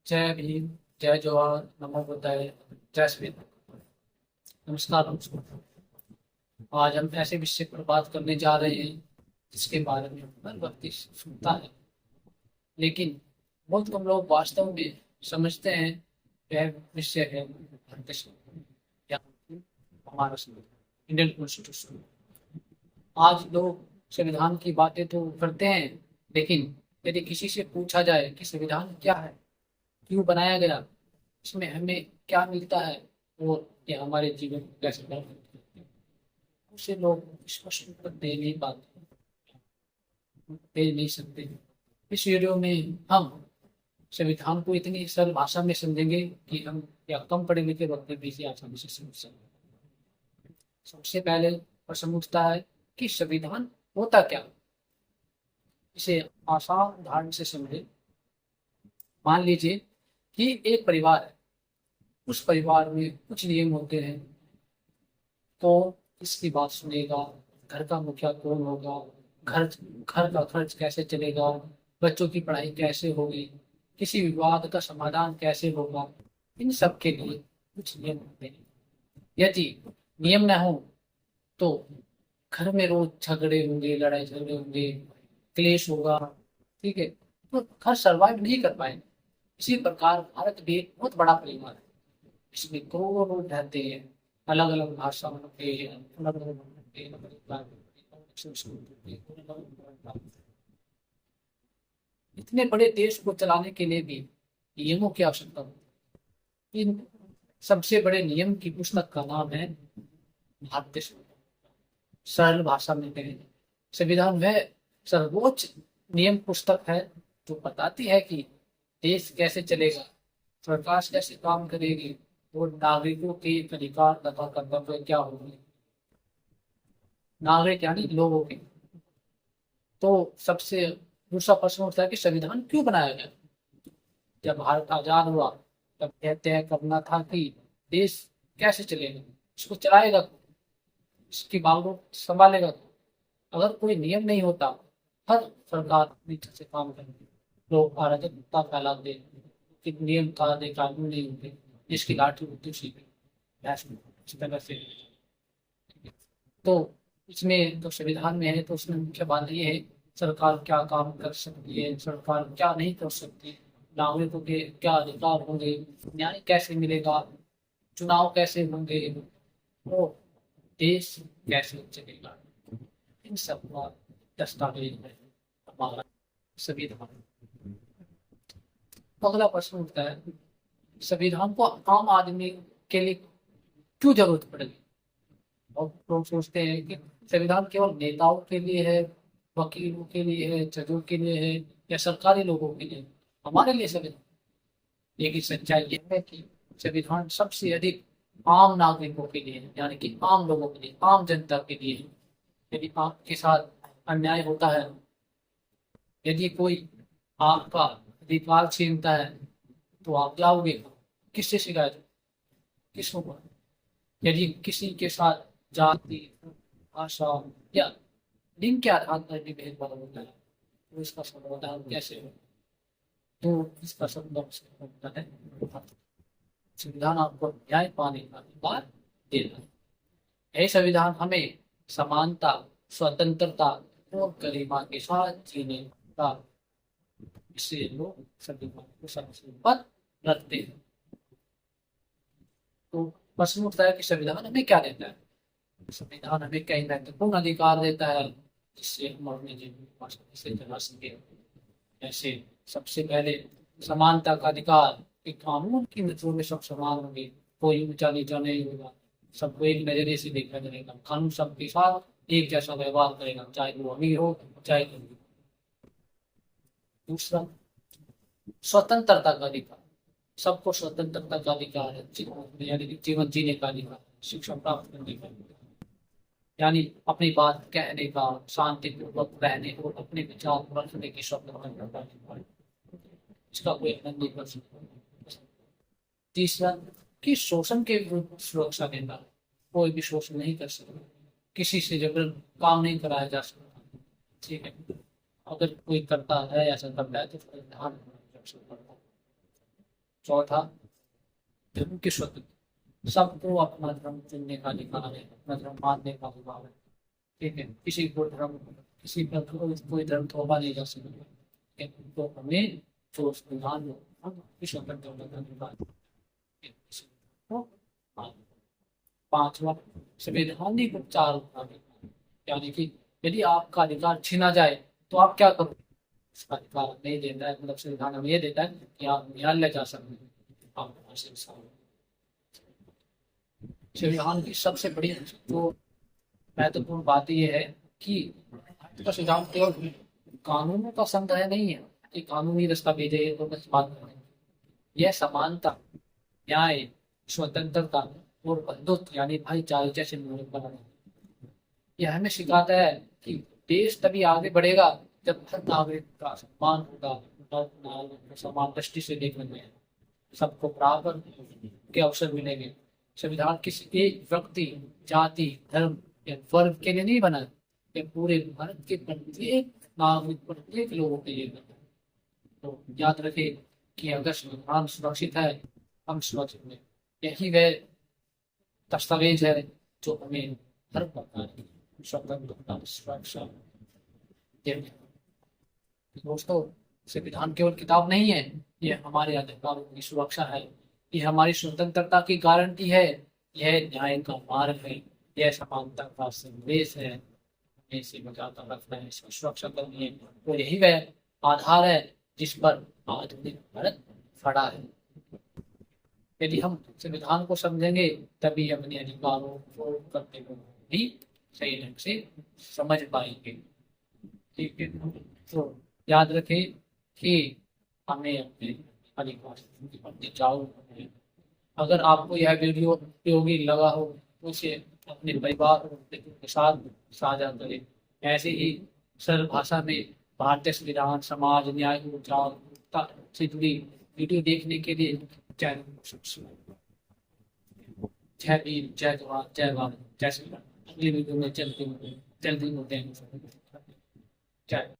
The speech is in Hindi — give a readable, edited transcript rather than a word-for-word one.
जय भीम, जय जवाहर, नमो बुद्धाय, जय श्री राम। नमस्कार दोस्तों। आज हम ऐसे विषय पर बात करने जा रहे हैं जिसके बारे में हर व्यक्ति सुनता है, लेकिन बहुत कम लोग वास्तव में समझते हैं। यह विषय है भारतीय संविधान या हमारा संविधान, इंडियन कॉन्स्टिट्यूशन। आज लोग संविधान की बातें तो करते हैं, लेकिन यदि किसी से पूछा जाए कि संविधान क्या है, क्यों बनाया गया, इसमें हमें क्या मिलता है और ये हमारे जीवन को कैसे प्रभावित करते हैं, उसे लोग स्पष्ट उत्तर दे नहीं सकते। इस वीडियो में हम संविधान को इतनी सरल भाषा में समझेंगे कि हम या कम पढ़े लिखे व्यक्ति भी इसे आसानी से समझ सकते। सबसे पहले प्रश्न उठता है कि संविधान होता क्या। इसे आसान उदाहरण से समझे। मान लीजिए कि एक परिवार है, उस परिवार में कुछ नियम होते हैं। कौन किसकी बात सुनेगा, घर का मुखिया कौन होगा, घर घर का खर्च कैसे चलेगा, बच्चों की पढ़ाई कैसे होगी, किसी विवाद का समाधान कैसे होगा, इन सब के लिए कुछ नियम होते हैं। यदि नियम न हो तो घर में रोज झगड़े होंगे, लड़ाई झगड़े होंगे, क्लेश होगा। ठीक है, तो घर सरवाइव नहीं कर पाएंगे। इसी प्रकार भारत भी एक बहुत बड़ा परिवार है। इसमें करोड़ों लोग रहते हैं, अलग अलग भाषाओं के, अलग अलग के, इतने बड़े देश को चलाने के लिए भी नियमों की आवश्यकता होती है। इन सबसे बड़े नियम की पुस्तक का नाम है भारतीय संविधान। सरल भाषा में कहें, संविधान वह सर्वोच्च नियम पुस्तक है जो बताती है कि देश कैसे चलेगा, सरकार कैसे काम करेगी और नागरिकों के अधिकार तथा कर्तव्य क्या होंगे। नागरिक यानी लोगों के। तो सबसे दूसरा प्रश्न उठता है कि संविधान क्यों बनाया गया। जब भारत आजाद हुआ तब यह तय करना था कि देश कैसे चलेगा, इसको चलाएगा कौन? इसकी मांगों को संभालेगा कौन? अगर कोई नियम नहीं होता, हर सरकार अपनी इच्छा से काम करेगी, लोग अराजकता फैलाते, कि नियम कायदे कानून नहीं होते, जिसकी लाठी होती उसी पे बहस में इस तरह से। तो इसमें जो संविधान में है तो उसमें मुख्य बात ये है, सरकार क्या काम कर सकती है, सरकार क्या नहीं कर सकती, नागरिकों के क्या अधिकार होंगे, न्याय कैसे मिलेगा, चुनाव कैसे होंगे, वो देश कैसे चलेगा, इन सब का दस्तावेज है हमारा संविधान। तो अगला प्रश्न उठता है, संविधान को आम आदमी के लिए क्यों जरूरत पड़ेगी। और लोग सोचते हैं कि संविधान केवल नेताओं के लिए है, वकीलों के लिए है, जजों के लिए है या सरकारी लोगों के लिए। हमारे लिए संविधान, लेकिन सच्चाई यह है कि संविधान सबसे अधिक आम नागरिकों के लिए है, यानी कि आम लोगों के लिए, आम जनता के लिए है। यदि आपके साथ अन्याय होता है, यदि कोई आपका अधिकार छीनता है, तो आप जाओगे किससे शिकायत, किसको करोगे। यदि किसी के साथ जाति, भाषा या लिंग के आधार पर भी भेदभाव होता है, तो इसका समाधान कैसे हो। तो इसका समाधान होता है संविधान आपको न्याय पाने का अधिकार देता है। यह संविधान हमें समानता, स्वतंत्रता और गरिमा के साथ जीने का, इससे लोग संविधान को सबसे ऊपर रखते हैं। तो प्रश्न उठता है कि संविधान हमें क्या देता है। संविधान हमें कई महत्वपूर्ण अधिकार देता है जिससे हम अपने जीवन को आसानी से चला सके। जैसे सबसे पहले समानता का अधिकार, कि कानून की नजरों में सब समान होंगे, कोई ऊंचा नीचा नहीं होगा, सबको एक नजरिए से देखा जाएगा, कानून सबके साथ एक जैसा व्यवहार करेगा, चाहे वो अमीर हो चाहे गरीब हो। दूसरा, स्वतंत्रता का अधिकार, सबको स्वतंत्रता का अधिकार है, यानी कि जीवन जीने का अधिकार, शिक्षा प्राप्त करने का अधिकार, यानी अपनी बात कहने का, शांतिपूर्वक रहने और अपने विचार रखने की स्वतंत्रता का अधिकार है। इसका कोई हनन नहीं कर सकता। तीसरा, कि शोषण के विरुद्ध सुरक्षा देना, कोई भी शोषण नहीं कर सकता, किसी से जबर काम नहीं कराया जा सकता। ठीक है, अगर कोई करता है, ऐसा करता है तो उसका ध्यान रखना पड़ता है। चौथा, धर्म की स्वतंत्रता, सबको अपना धर्म चुनने का अधिकार है, अपना धर्म मानने का अधिकार है। ठीक है, किसी को धर्म, किसी पर कोई धर्म थोपा नहीं जा सकता। तो हमें जो संविधान की स्वतंत्रता का अधिकार है। तो पांचवा, संवैधानिक उपचार, यानी कि यदि आपका अधिकार छीना जाए तो आप क्या करो। इसका अधिकार नहीं देता है, मतलब संविधान हमें ये देता है कि आप न्यायालय जा सकते हैं। आप संविधान की सबसे बड़ी जो महत्वपूर्ण बात यह है कि भारत का संविधान केवल कानूनों का संग्रह नहीं है कि कानूनी दस्तावेज है तो बस बात नहीं। यह समानता, न्याय, स्वतंत्रता और बंधुत्व यानी भाईचारे जैसे मूल्य पर है। यह हमें सिखाता है कि देश तभी आगे बढ़ेगा जब हर नागरिक का सम्मान होगा, हर नागरिक को समान दृष्टि से देखेंगे, सबको बराबर के अवसर मिलेंगे। संविधान किसी एक व्यक्ति, जाति, धर्म या वर्ग के लिए नहीं बना है, यह पूरे भारत के प्रत्येक नागरिक, प्रत्येक लोगों के लिए बना है। तो याद रखें कि अगर संविधान सुरक्षित है, हम सुरक्षित हैं। यही वह दस्तावेज है जो हमें हर प्रकार की स्वतंत्रता, सुरक्षा देते हैं। दोस्तों, संविधान केवल किताब नहीं है, यह हमारे अधिकारों की सुरक्षा है, यह हमारी स्वतंत्रता की गारंटी है, यह न्याय का मार्ग है, यह समानता का संदेश है। हमें इसे बचाकर रखना है, इसकी सुरक्षा करनी है। तो यही वह आधार है जिस पर आधुनिक भारत खड़ा है। यदि हम संविधान को समझेंगे तभी अपने अधिकारों को, कर्तव्यों को भी सही ढंग से समझ पाएंगे। ठीक है, तो याद रखें कि हमें अपने अधिकार के प्रति जागरूक होना है। अगर आपको यह वीडियो उपयोगी लगा हो तो इसे अपने परिवार और मित्रों के साथ साझा करें। ऐसे ही सरल भाषा में भारतीय संविधान, समाज, न्याय और जागरूकता से जुड़ी वीडियो देखने के लिए चैनल को सब्सक्राइब। जय भीम, जय जवान, जय भारत, जय श्री राम। अगली वीडियो में जल्दी मिलते हैं। जय